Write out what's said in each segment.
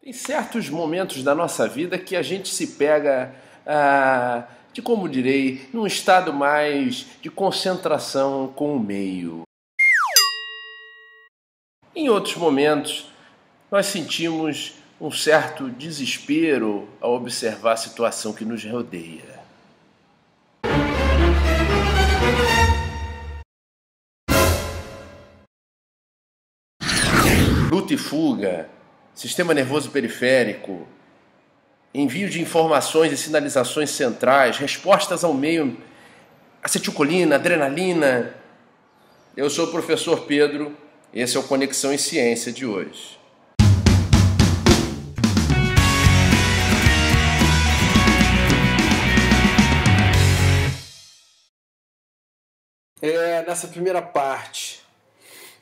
Em certos momentos da nossa vida que a gente se pega, como direi, num estado mais de concentração com o meio. Em outros momentos, nós sentimos um certo desespero ao observar a situação que nos rodeia. Luta e fuga, sistema nervoso periférico, envio de informações e sinalizações centrais, respostas ao meio, acetilcolina, adrenalina. Eu sou o professor Pedro, esse é o Conexão em Ciência de hoje. Nessa primeira parte,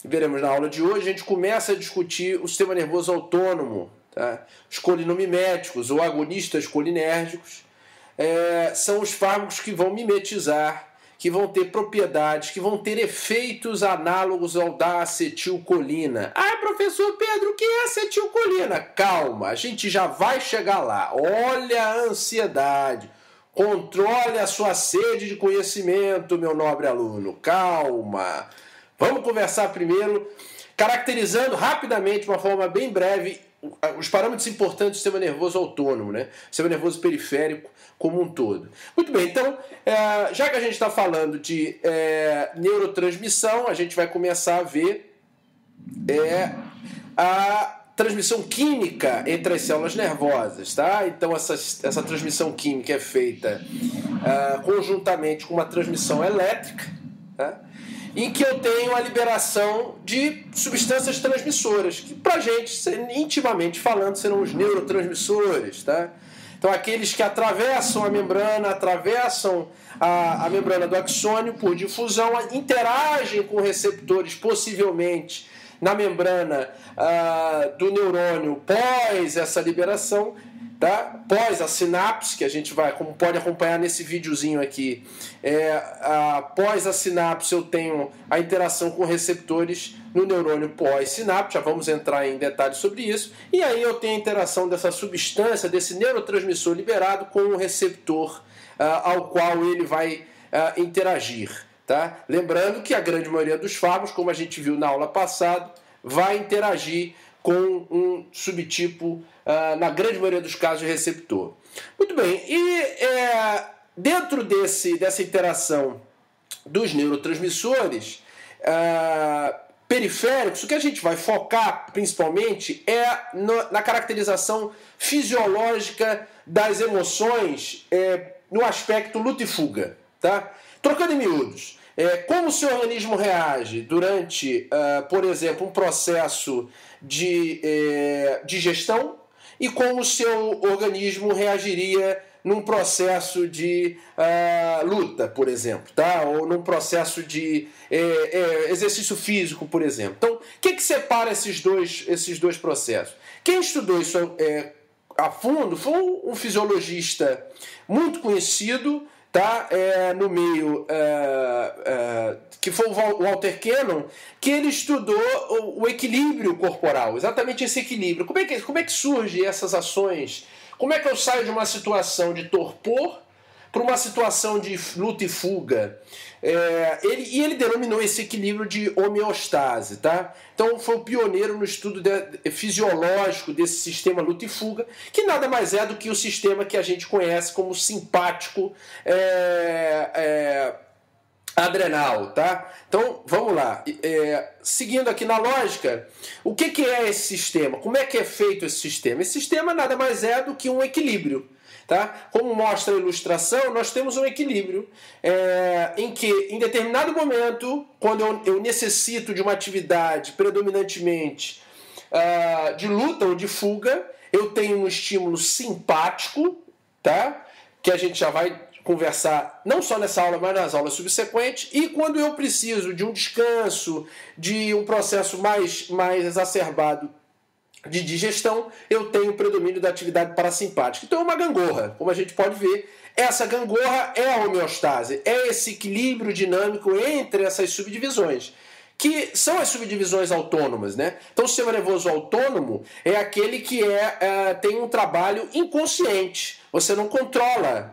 veremos na aula de hoje, a gente começa a discutir o sistema nervoso autônomo, tá? Os colinamiméticos ou agonistas colinérgicos são os fármacos que vão mimetizar, que vão ter propriedades, que vão ter efeitos análogos ao da acetilcolina. Ah, professor Pedro, o que é acetilcolina? Calma, a gente já vai chegar lá. Olha a ansiedade. Controle a sua sede de conhecimento, meu nobre aluno. Calma. Vamos conversar primeiro, caracterizando rapidamente, de uma forma bem breve, os parâmetros importantes do sistema nervoso autônomo, né? Sistema nervoso periférico como um todo. Muito bem, então, já que a gente está falando de neurotransmissão, a gente vai começar a ver a transmissão química entre as células nervosas, tá? Então essa transmissão química é feita conjuntamente com uma transmissão elétrica, tá? Em que eu tenho a liberação de substâncias transmissoras, que pra gente, intimamente falando, serão os neurotransmissores, tá? Então aqueles que atravessam a membrana, atravessam a membrana do axônio por difusão, interagem com receptores, possivelmente, na membrana do neurônio pós essa liberação, tá? Pós a sinapse, que a gente vai, como pode acompanhar nesse videozinho aqui, após a sinapse eu tenho a interação com receptores no neurônio pós-sinapse, já vamos entrar em detalhes sobre isso, e aí eu tenho a interação dessa substância, desse neurotransmissor liberado com o receptor ao qual ele vai interagir. Tá? Lembrando que a grande maioria dos fármacos, como a gente viu na aula passada, vai interagir com um subtipo, na grande maioria dos casos, de receptor. Muito bem, e dentro dessa interação dos neurotransmissores periféricos, o que a gente vai focar principalmente é na caracterização fisiológica das emoções no aspecto luta e fuga. Tá? Trocando em miúdos, como o seu organismo reage durante, por exemplo, um processo de digestão e como o seu organismo reagiria num processo de luta, por exemplo, tá? Ou num processo de exercício físico, por exemplo. Então, o que separa esses dois processos? Quem estudou isso a fundo foi um fisiologista muito conhecido, tá? No meio, que foi o Walter Cannon, que ele estudou o equilíbrio corporal, exatamente esse equilíbrio. Como é que surgem essas ações? Como é que eu saio de uma situação de torpor para uma situação de luta e fuga? Ele denominou esse equilíbrio de homeostase, tá? Então foi o pioneiro no estudo fisiológico desse sistema luta e fuga, que nada mais é do que o sistema que a gente conhece como simpático adrenal, tá? Então, vamos lá. Seguindo aqui na lógica, o que é esse sistema? Como é que é feito esse sistema? Esse sistema nada mais é do que um equilíbrio. Tá? Como mostra a ilustração, nós temos um equilíbrio em que, em determinado momento, quando eu necessito de uma atividade predominantemente de luta ou de fuga, eu tenho um estímulo simpático, tá? Que a gente já vai conversar não só nessa aula, mas nas aulas subsequentes, e quando eu preciso de um descanso, de um processo mais exacerbado de digestão, eu tenho o predomínio da atividade parasimpática. Então é uma gangorra, como a gente pode ver. Essa gangorra é a homeostase, é esse equilíbrio dinâmico entre essas subdivisões, que são as subdivisões autônomas, né? Então, o sistema nervoso autônomo é aquele que tem um trabalho inconsciente. Você não controla,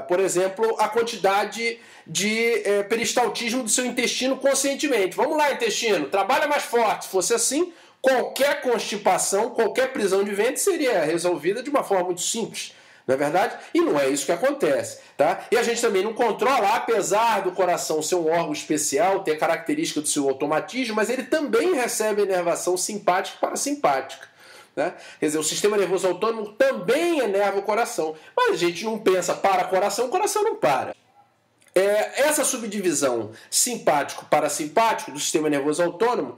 por exemplo, a quantidade de peristaltismo do seu intestino conscientemente. Vamos lá, intestino, trabalha mais forte. Se fosse assim, qualquer constipação, qualquer prisão de ventre seria resolvida de uma forma muito simples. Não é verdade? E não é isso que acontece. Tá? E a gente também não controla, apesar do coração ser um órgão especial, ter característica do seu automatismo, mas ele também recebe inervação simpática e parasimpática. Né? Quer dizer, o sistema nervoso autônomo também enerva o coração. Mas a gente não pensa para coração, o coração não para. Essa subdivisão simpático-parasimpático do sistema nervoso autônomo,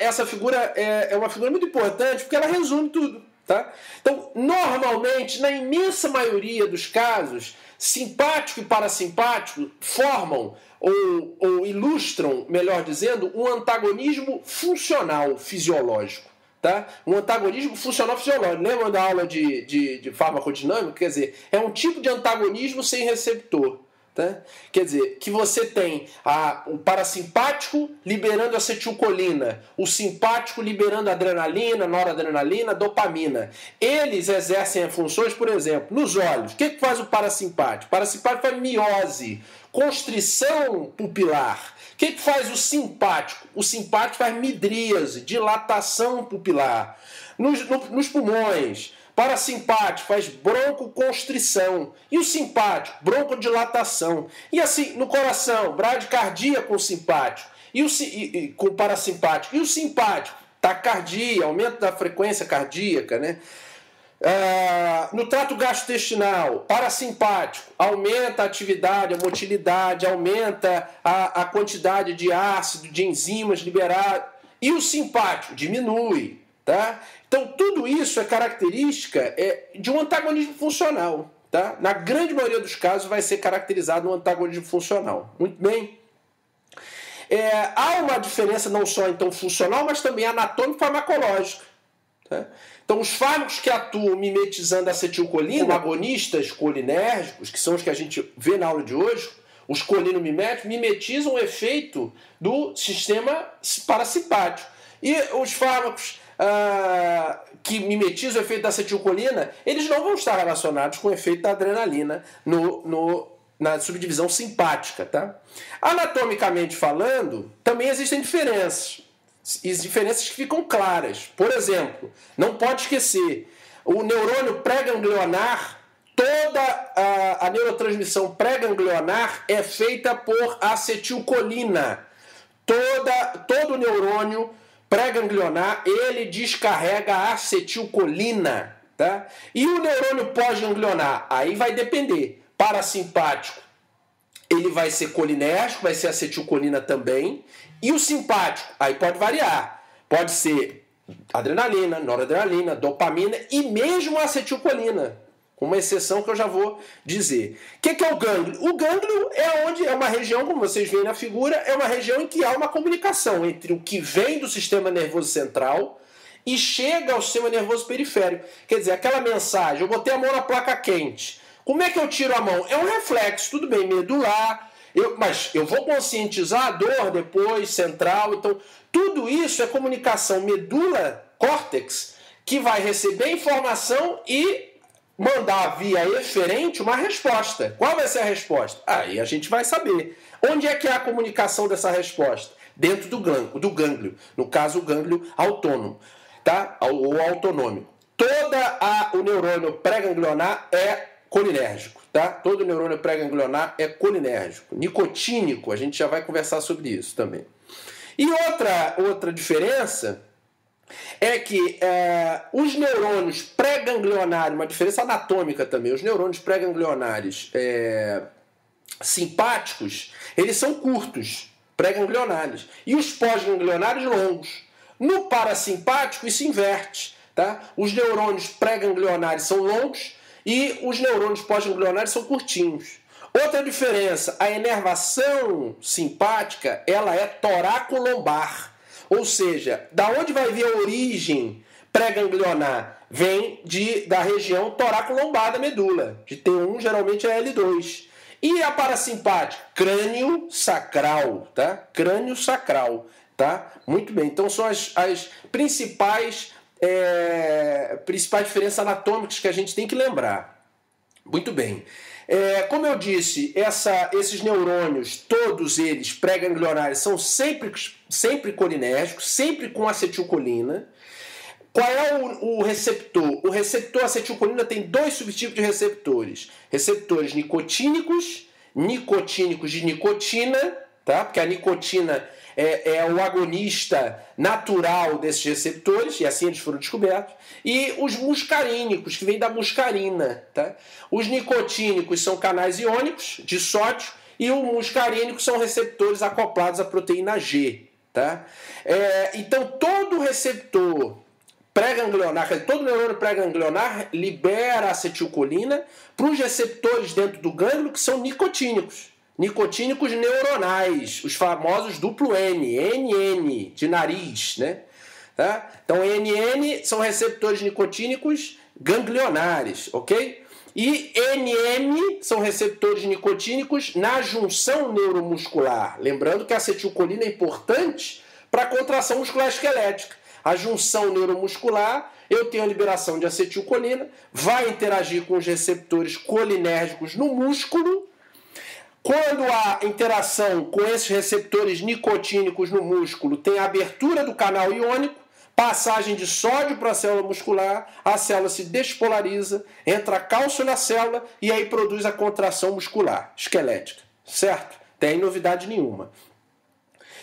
essa figura é uma figura muito importante porque ela resume tudo. Tá? Então, normalmente, na imensa maioria dos casos, simpático e parasimpático formam ou ilustram, melhor dizendo, um antagonismo funcional fisiológico. Tá? Um antagonismo funcional fisiológico. Lembra da aula de farmacodinâmica? Quer dizer, é um tipo de antagonismo sem receptor. Tá? Quer dizer, que você tem o parasimpático liberando acetilcolina, o simpático liberando adrenalina, noradrenalina, dopamina. Eles exercem funções, por exemplo, nos olhos. O que faz o parasimpático? O parasimpático faz miose, constrição pupilar. O que faz o simpático? O simpático faz midríase, dilatação pupilar. Nos pulmões, parasimpático faz broncoconstrição. E o simpático, broncodilatação. E assim, no coração, bradicardia com o simpático. Com o parasimpático. E o simpático, taquicardia, aumento da frequência cardíaca, né? No trato gastrointestinal, parasimpático, aumenta a atividade, a motilidade, aumenta a quantidade de ácido, de enzimas liberadas. E o simpático diminui. Tá? Então, tudo isso é característica de um antagonismo funcional. Tá? Na grande maioria dos casos, vai ser caracterizado um antagonismo funcional. Muito bem. Há uma diferença não só então funcional, mas também anatômica e farmacológica. Tá? Então, os fármacos que atuam mimetizando a acetilcolina, como agonistas colinérgicos, que são os que a gente vê na aula de hoje, os colinomiméticos, mimetizam o efeito do sistema parasimpático. E os fármacos que mimetizam o efeito da acetilcolina, eles não vão estar relacionados com o efeito da adrenalina na subdivisão simpática. Tá? Anatomicamente falando, também existem diferenças. E diferenças que ficam claras. Por exemplo, não pode esquecer, o neurônio pré-ganglionar, toda a neurotransmissão pré-ganglionar é feita por acetilcolina. Todo neurônio pré-ganglionar, ele descarrega acetilcolina. Tá? E o neurônio pós-ganglionar, aí vai depender. Parasimpático, ele vai ser colinérgico, vai ser acetilcolina também. E o simpático, aí pode variar. Pode ser adrenalina, noradrenalina, dopamina e mesmo acetilcolina. Com uma exceção que eu já vou dizer. O que é o gânglio? O gânglio é uma região, como vocês veem na figura, é uma região em que há uma comunicação entre o que vem do sistema nervoso central e chega ao sistema nervoso periférico. Quer dizer, aquela mensagem, eu botei a mão na placa quente. Como é que eu tiro a mão? É um reflexo, tudo bem, medular, mas eu vou conscientizar a dor depois, central. Então, tudo isso é comunicação medula-córtex que vai receber informação e mandar via eferente uma resposta. Qual vai ser a resposta? Aí a gente vai saber. Onde é que é a comunicação dessa resposta? Dentro do gânglio. No caso, o gânglio autônomo, tá? Ou autonômico. O neurônio pré-ganglionar é colinérgico, tá? Todo neurônio pré-ganglionar é colinérgico. Nicotínico, a gente já vai conversar sobre isso também. E outra diferença é que os neurônios pré-ganglionares, uma diferença anatômica também, os neurônios pré-ganglionares simpáticos, eles são curtos, pré-ganglionares, e os pós-ganglionares longos. No parasimpático isso inverte, tá? Os neurônios pré-ganglionares são longos e os neurônios pós-ganglionares são curtinhos. Outra diferença, a inervação simpática, ela é toracolombar. Ou seja, da onde vai vir a origem pré-ganglionar? Vem da região toracolombar da medula. De T1 geralmente é L2. E a parasimpática? Crânio sacral, tá? Crânio sacral, tá? Muito bem, então são as principais diferenças anatômicas que a gente tem que lembrar. Muito bem. Como eu disse, esses neurônios, todos eles pré-ganglionares, são sempre colinérgicos, sempre com acetilcolina. Qual é o receptor? O receptor acetilcolina tem 2 subtipos de receptores. Receptores nicotínicos de nicotina, tá? Porque a nicotina é o agonista natural desses receptores, e assim eles foram descobertos. E os muscarínicos, que vêm da muscarina. Tá? Os nicotínicos são canais iônicos de sódio, e os muscarínicos são receptores acoplados à proteína G. Tá? Então, todo receptor pré-ganglionar, todo neurônio pré-ganglionar libera acetilcolina para os receptores dentro do gânglio que são nicotínicos. Nicotínicos neuronais, os famosos duplo N, NN, de nariz, né? Tá? Então, NN são receptores nicotínicos ganglionares, ok? E NM são receptores nicotínicos na junção neuromuscular. Lembrando que a acetilcolina é importante para a contração muscular esquelética. A junção neuromuscular, eu tenho a liberação de acetilcolina, vai interagir com os receptores colinérgicos no músculo. Quando há interação com esses receptores nicotínicos no músculo, tem a abertura do canal iônico, passagem de sódio para a célula muscular, a célula se despolariza, entra cálcio na célula e aí produz a contração muscular esquelética, certo? Tem novidade nenhuma.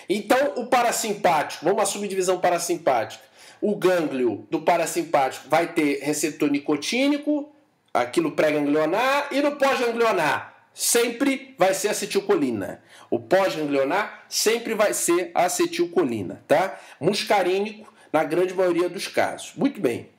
Então, o parasimpático, vamos à subdivisão parasimpática. O gânglio do parasimpático vai ter receptor nicotínico, aquilo pré-ganglionar, e no pós-ganglionar sempre vai ser acetilcolina. O pós-ganglionar sempre vai ser acetilcolina, tá? Muscarínico, na grande maioria dos casos. Muito bem.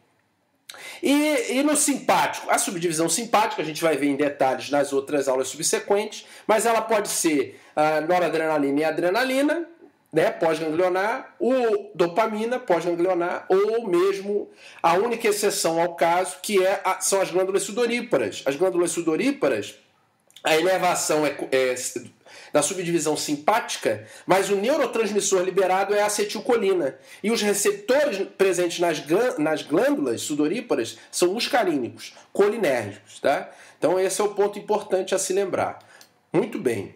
E no simpático? A subdivisão simpática a gente vai ver em detalhes nas outras aulas subsequentes, mas ela pode ser noradrenalina e adrenalina, né, pós-ganglionar, ou dopamina pós-ganglionar, ou mesmo a única exceção ao caso, que são as glândulas sudoríparas. As glândulas sudoríparas, a inervação é da subdivisão simpática, mas o neurotransmissor liberado é a acetilcolina. E os receptores presentes nas glândulas sudoríparas são muscarínicos, colinérgicos. Tá? Então esse é o ponto importante a se lembrar. Muito bem.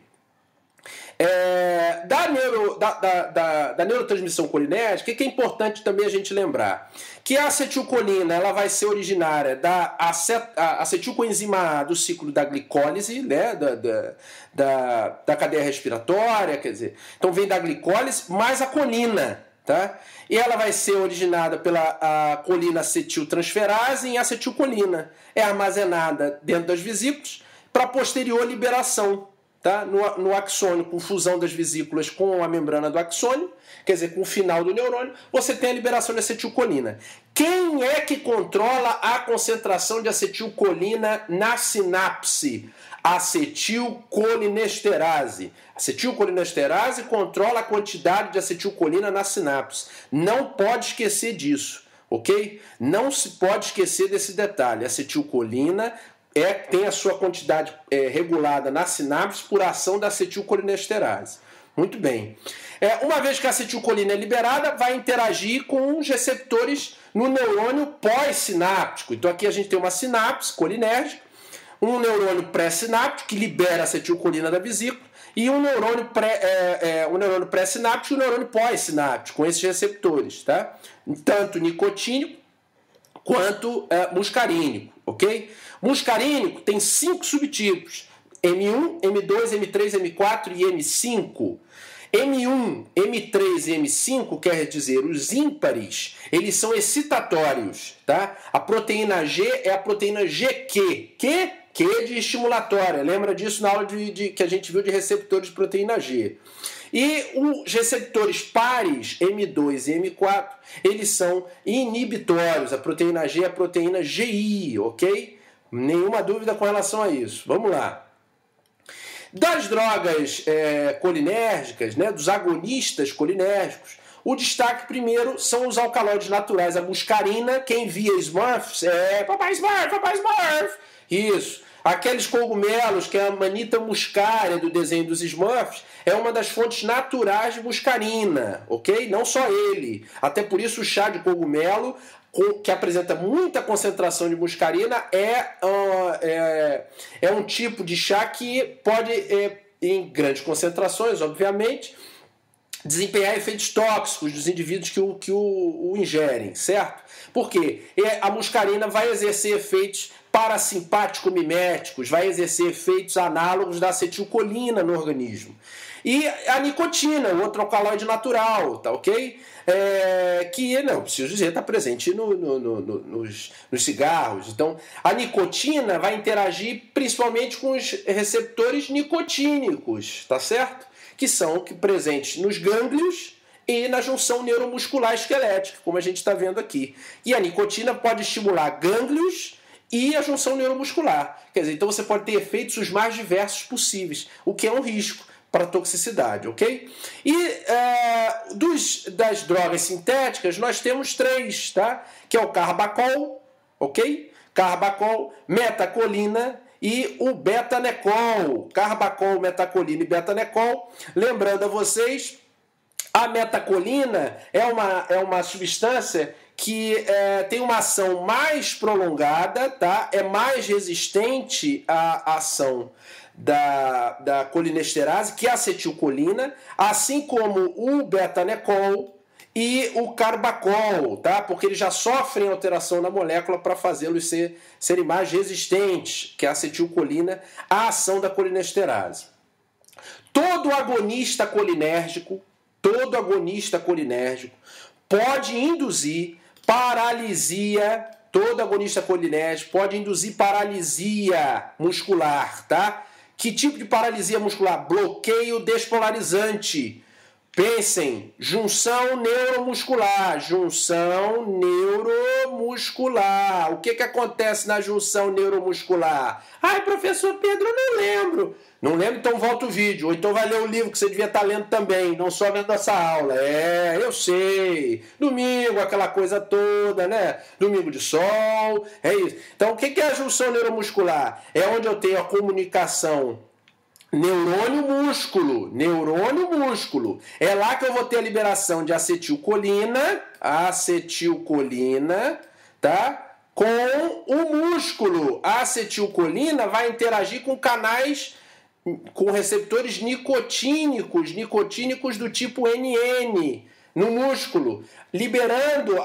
Da neurotransmissão colinérgica, o que é importante também a gente lembrar? Que a acetilcolina ela vai ser originária da acetilcoenzima A do ciclo da glicólise, né, da cadeia respiratória, quer dizer, então vem da glicólise mais a colina, tá? E ela vai ser originada pela colina acetiltransferase em acetilcolina. É armazenada dentro das vesículas para posterior liberação. Tá? No axônio, com fusão das vesículas com a membrana do axônio, quer dizer, com o final do neurônio, você tem a liberação de acetilcolina. Quem é que controla a concentração de acetilcolina na sinapse? Acetilcolinesterase. Acetilcolinesterase controla a quantidade de acetilcolina na sinapse. Não pode esquecer disso, ok? Não se pode esquecer desse detalhe. Acetilcolina tem a sua quantidade regulada na sinapse por ação da acetilcolinesterase. Muito bem. Uma vez que a acetilcolina é liberada, vai interagir com os receptores no neurônio pós-sináptico. Então aqui a gente tem uma sinapse colinérgica, um neurônio pré-sináptico que libera a acetilcolina da vesícula e um neurônio pré-sináptico e um neurônio pós-sináptico com esses receptores. Tá? Tanto nicotínico quanto muscarínico. Ok? Muscarínico tem 5 subtipos: M1, M2, M3, M4 e M5. M1, M3 e M5 quer dizer os ímpares, eles são excitatórios, tá? A proteína G é a proteína GQ, Q de estimulatória. Lembra disso na aula que a gente viu de receptores de proteína G. E os receptores pares, M2 e M4, eles são inibitórios. A proteína G é a proteína GI, ok? Nenhuma dúvida com relação a isso. Vamos lá. Das drogas colinérgicas, né, dos agonistas colinérgicos, o destaque primeiro são os alcaloides naturais. A muscarina, quem via Smurfs, Papai Smurf, Papai Smurf. Isso. Aqueles cogumelos, que é a Manita muscaria do desenho dos Smurfs, é uma das fontes naturais de muscarina, ok? Não só ele. Até por isso o chá de cogumelo, que apresenta muita concentração de muscarina, é um tipo de chá que pode, em grandes concentrações, obviamente, desempenhar efeitos tóxicos dos indivíduos que o ingerem, certo? Porque a muscarina vai exercer efeitos parasimpático-miméticos, vai exercer efeitos análogos da acetilcolina no organismo. E a nicotina, o outro alcaloide natural, tá ok? Que, não preciso dizer, está presente nos cigarros. Então, a nicotina vai interagir principalmente com os receptores nicotínicos, tá certo? Que são presentes nos gânglios e na junção neuromuscular esquelética, como a gente está vendo aqui. E a nicotina pode estimular gânglios e a junção neuromuscular. Quer dizer, então você pode ter efeitos os mais diversos possíveis, o que é um risco para a toxicidade, ok? E das drogas sintéticas, nós temos 3, tá? Que é o carbacol, ok? Carbacol, metacolina e o betanecol. Carbacol, metacolina e betanecol. Lembrando a vocês, a metacolina é uma substância que tem uma ação mais prolongada, tá? É mais resistente à ação da colinesterase, que é a acetilcolina, assim como o betanecol e o carbacol, tá? Porque eles já sofrem alteração na molécula para fazê-los serem mais resistentes, que é a acetilcolina, à ação da colinesterase. Todo agonista colinérgico pode induzir paralisia, todo agonista colinérgico pode induzir paralisia muscular, tá? Que tipo de paralisia muscular? Bloqueio despolarizante. Pensem, junção neuromuscular. O que acontece na junção neuromuscular? Ai, professor Pedro, eu não lembro. Não lembro, então volta o vídeo. Ou então vai ler o livro que você devia estar lendo também, não só vendo essa aula. Eu sei. Domingo, aquela coisa toda, né? Domingo de sol, é isso. Então, o que é a junção neuromuscular? É onde eu tenho a comunicação neurônio-músculo. É lá que eu vou ter a liberação de acetilcolina, tá? Com o músculo. A acetilcolina vai interagir com canais, com receptores nicotínicos do tipo NN no músculo, liberando,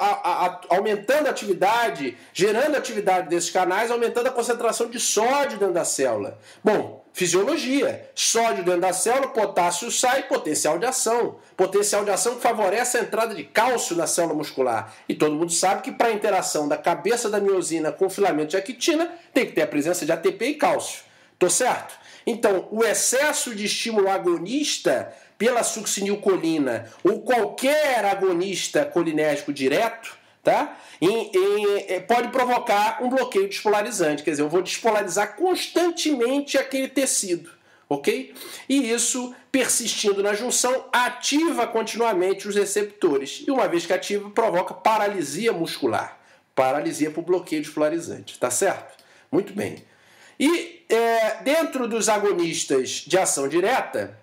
aumentando a atividade, gerando a atividade desses canais, aumentando a concentração de sódio dentro da célula. Bom, fisiologia. Sódio dentro da célula, potássio sai, potencial de ação. Potencial de ação que favorece a entrada de cálcio na célula muscular. E todo mundo sabe que para a interação da cabeça da miosina com o filamento de actina, tem que ter a presença de ATP e cálcio. Tô certo? Então, o excesso de estímulo agonista pela succinilcolina ou qualquer agonista colinérgico direto, tá? Pode provocar um bloqueio despolarizante. Quer dizer, eu vou despolarizar constantemente aquele tecido, ok? E isso, persistindo na junção, ativa continuamente os receptores. E uma vez que ativa, provoca paralisia muscular. Paralisia por bloqueio despolarizante, tá certo? Muito bem. E dentro dos agonistas de ação direta,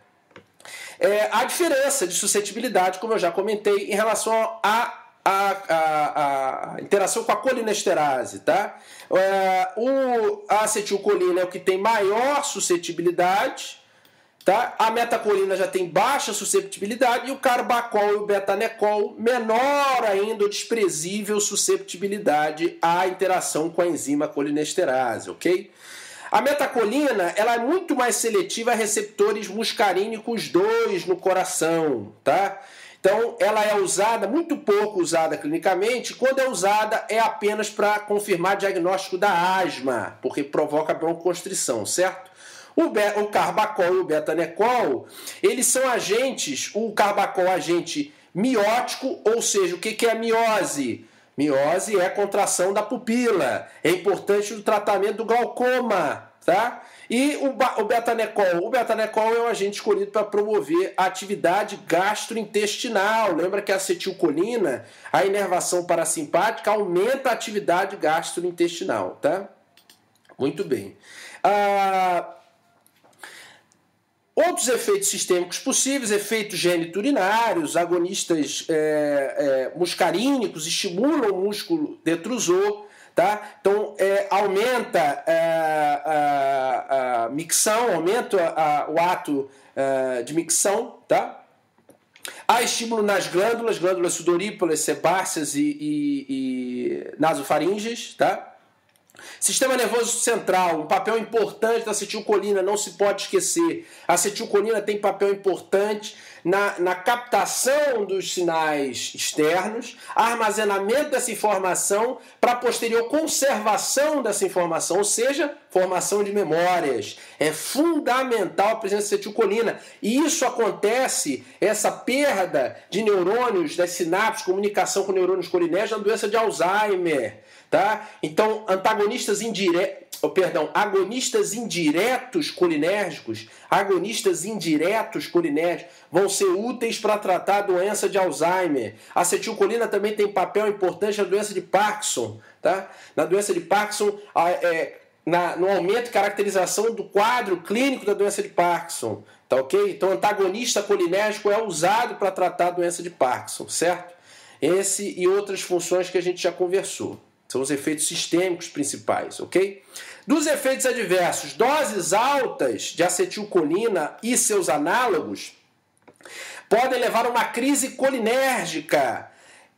a diferença de suscetibilidade, como eu já comentei, em relação à interação com a colinesterase, tá? A acetilcolina é o que tem maior suscetibilidade, tá? A metacolina já tem baixa susceptibilidade e o carbacol e o betanecol menor ainda, ou desprezível susceptibilidade à interação com a enzima colinesterase, ok? A metacolina, ela é muito mais seletiva a receptores muscarínicos 2 no coração, tá? Então, ela é usada, muito pouco usada clinicamente. Quando é usada, é apenas para confirmar diagnóstico da asma, porque provoca broncoconstrição, certo? O carbacol e o betanecol, eles são agentes, o carbacol é agente miótico, ou seja, o que é a miose? Miose é a contração da pupila. É importante no tratamento do glaucoma, tá? E o betanecol é um agente escolhido para promover a atividade gastrointestinal. Lembra que a acetilcolina, a inervação parasimpática, aumenta a atividade gastrointestinal, tá? Muito bem. Outros efeitos sistêmicos possíveis, efeitos geniturinários, agonistas muscarínicos, estimulam o músculo detrusor, tá? Então, aumenta a micção, aumenta o ato de micção, tá? Há estímulo nas glândulas sudoríparas, sebáceas e nasofaríngeas, tá? Sistema nervoso central, um papel importante da acetilcolina, não se pode esquecer. A acetilcolina tem papel importante na captação dos sinais externos, armazenamento dessa informação para posterior conservação dessa informação, ou seja, formação de memórias. É fundamental a presença de acetilcolina. E isso acontece, essa perda de neurônios, das sinapses, comunicação com neurônios colinérgicos na doença de Alzheimer. Tá? Então, agonistas indiretos colinérgicos vão ser úteis para tratar a doença de Alzheimer. A acetilcolina também tem papel importante na doença de Parkinson. Tá? Na doença de Parkinson, no aumento e caracterização do quadro clínico da doença de Parkinson. Tá, ok? Então, antagonista colinérgico é usado para tratar a doença de Parkinson, certo? Esse e outras funções que a gente já conversou. São os efeitos sistêmicos principais, ok? Dos efeitos adversos, doses altas de acetilcolina e seus análogos podem levar a uma crise colinérgica.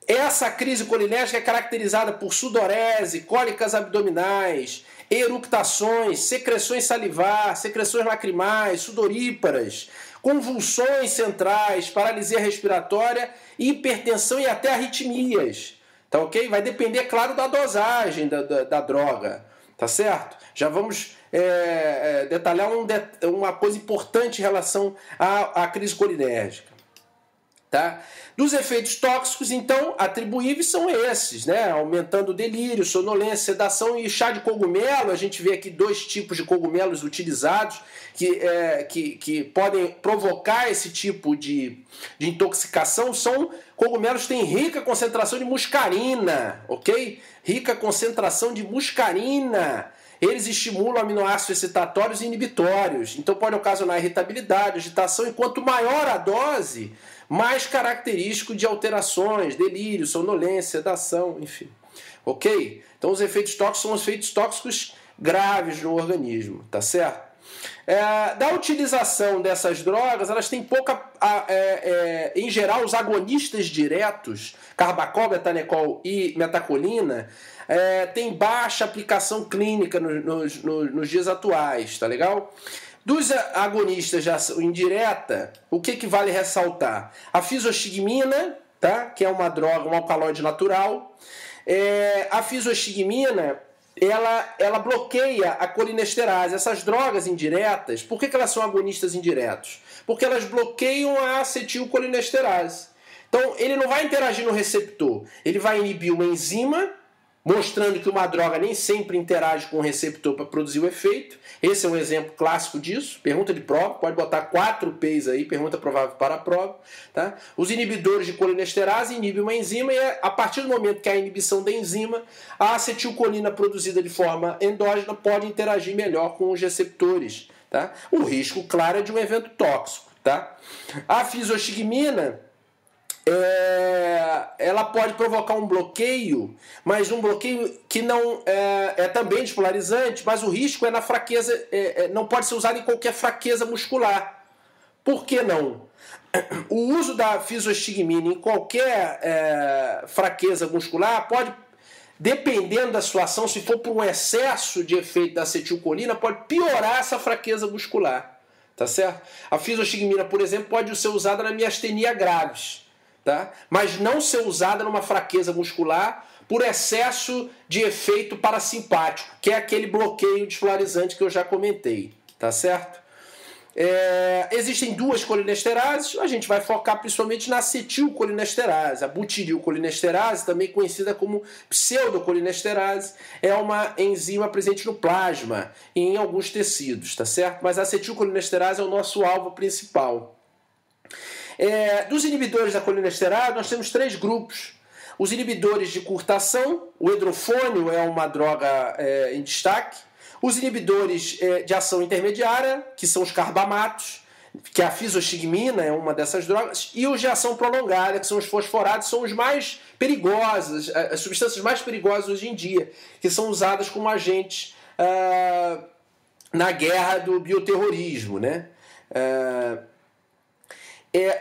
Essa crise colinérgica é caracterizada por sudorese, cólicas abdominais, eructações, secreções salivar, secreções lacrimais, sudoríparas, convulsões centrais, paralisia respiratória, hipertensão e até arritmias. Tá ok? Vai depender, claro, da dosagem da droga, tá certo? Já vamos detalhar uma coisa importante em relação à crise colinérgica. Tá? Dos efeitos tóxicos, então, atribuíveis são esses, né? Aumentando o delírio, sonolência, sedação e chá de cogumelo. A gente vê aqui 2 tipos de cogumelos utilizados que podem provocar esse tipo de intoxicação. São cogumelos que têm rica concentração de muscarina, ok? Rica concentração de muscarina. Eles estimulam aminoácidos excitatórios e inibitórios. Então pode ocasionar irritabilidade, agitação, e quanto maior a dose, mais característico de alterações, delírio, sonolência, sedação, enfim. Ok? Então os efeitos tóxicos são os efeitos tóxicos graves no organismo, tá certo? Da utilização dessas drogas, elas têm pouca... em geral, os agonistas diretos, carbacol, betanecol e metacolina, têm baixa aplicação clínica nos dias atuais, tá legal? Dos agonistas de ação indireta, o que vale ressaltar? A fisostigmina, tá? Que é uma droga, um alcaloide natural. A fisostigmina, ela bloqueia a colinesterase. Essas drogas indiretas, por que elas são agonistas indiretos? Porque elas bloqueiam a acetilcolinesterase. Então, ele não vai interagir no receptor, ele vai inibir uma enzima, mostrando que uma droga nem sempre interage com o receptor para produzir o efeito. Esse é um exemplo clássico disso. Pergunta de prova, pode botar 4 P's aí, pergunta provável para a prova. Tá? Os inibidores de colinesterase inibem uma enzima e a partir do momento que há a inibição da enzima, a acetilcolina produzida de forma endógena pode interagir melhor com os receptores. Tá? O risco, claro, é de um evento tóxico. Tá? A fisostigmina... ela pode provocar um bloqueio, mas um bloqueio que não é também despolarizante, mas o risco é na fraqueza, não pode ser usado em qualquer fraqueza muscular. Por que não? O uso da fisostigmina em qualquer fraqueza muscular pode, dependendo da situação, se for por um excesso de efeito da acetilcolina, pode piorar essa fraqueza muscular. Tá certo? A fisostigmina, por exemplo, pode ser usada na miastenia graves. Tá? Mas não ser usada numa fraqueza muscular por excesso de efeito parasimpático, que é aquele bloqueio despolarizante que eu já comentei, tá certo? Existem 2 colinesterases, a gente vai focar principalmente na acetilcolinesterase. A butirilcolinesterase, também conhecida como pseudocolinesterase, é uma enzima presente no plasma e em alguns tecidos, tá certo? Mas a acetilcolinesterase é o nosso alvo principal. Dos inibidores da colinesterase, nós temos 3 grupos. Os inibidores de curtação, o hidrofônio é uma droga em destaque. Os inibidores de ação intermediária, que são os carbamatos, que a fisoxigmina é uma dessas drogas, e os de ação prolongada, que são os fosforados, são os mais perigosos, as substâncias mais perigosas hoje em dia, que são usadas como agentes na guerra do bioterrorismo, né?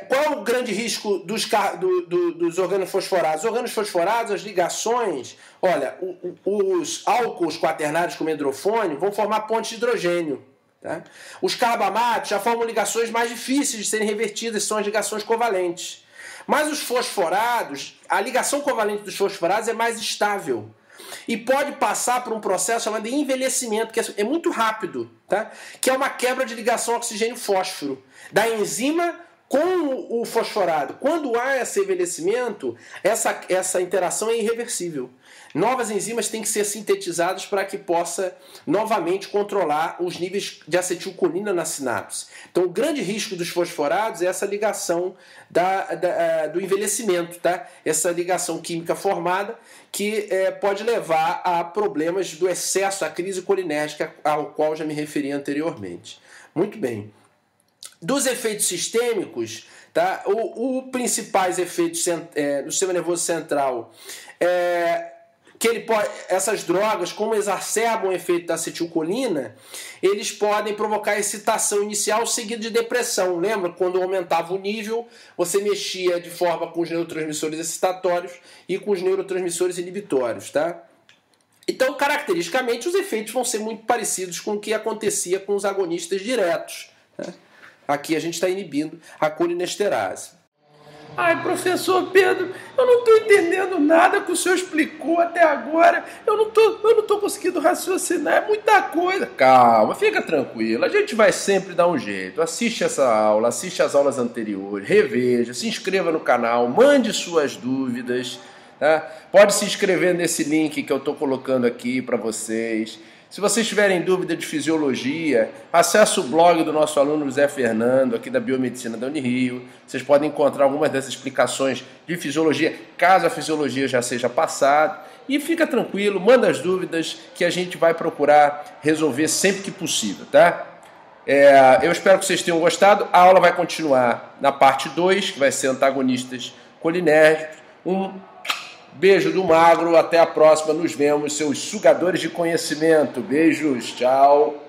Qual é o grande risco dos organofosforados? Os organofosforados, as ligações, olha, os álcools quaternários como hidrofônio vão formar pontes de hidrogênio. Tá? Os carbamatos já formam ligações mais difíceis de serem revertidas, são as ligações covalentes. Mas os fosforados, a ligação covalente dos fosforados é mais estável e pode passar por um processo chamado de envelhecimento, que é muito rápido, tá? Que é uma quebra de ligação oxigênio-fósforo da enzima com o fosforado. Quando há esse envelhecimento, essa interação é irreversível. Novas enzimas têm que ser sintetizadas para que possa novamente controlar os níveis de acetilcolina na sinapse. Então, o grande risco dos fosforados é essa ligação do envelhecimento, tá? Essa ligação química formada que pode levar a problemas do excesso, a crise colinérgica, ao qual já me referi anteriormente. Muito bem. Dos efeitos sistêmicos, tá? Os principais efeitos no sistema nervoso central essas drogas, como exacerbam o efeito da acetilcolina, eles podem provocar excitação inicial seguida de depressão. Lembra? Quando aumentava o nível, você mexia de forma com os neurotransmissores excitatórios e com os neurotransmissores inibitórios, tá? Então, caracteristicamente, os efeitos vão ser muito parecidos com o que acontecia com os agonistas diretos, tá? Aqui a gente está inibindo a colinesterase. Ai, professor Pedro, eu não estou entendendo nada que o senhor explicou até agora. Eu não tô conseguindo raciocinar, é muita coisa. Calma, fica tranquilo. A gente vai sempre dar um jeito. Assiste essa aula, assiste as aulas anteriores, reveja, se inscreva no canal, mande suas dúvidas. Tá? Pode se inscrever nesse link que eu estou colocando aqui para vocês. Se vocês tiverem dúvida de fisiologia, acesse o blog do nosso aluno José Fernando, aqui da Biomedicina da Unirio. Vocês podem encontrar algumas dessas explicações de fisiologia, caso a fisiologia já seja passada. E fica tranquilo, manda as dúvidas que a gente vai procurar resolver sempre que possível, tá? Eu espero que vocês tenham gostado. A aula vai continuar na parte 2, que vai ser antagonistas colinérgicos. Beijo do magro, até a próxima, nos vemos, seus sugadores de conhecimento. Beijos, tchau.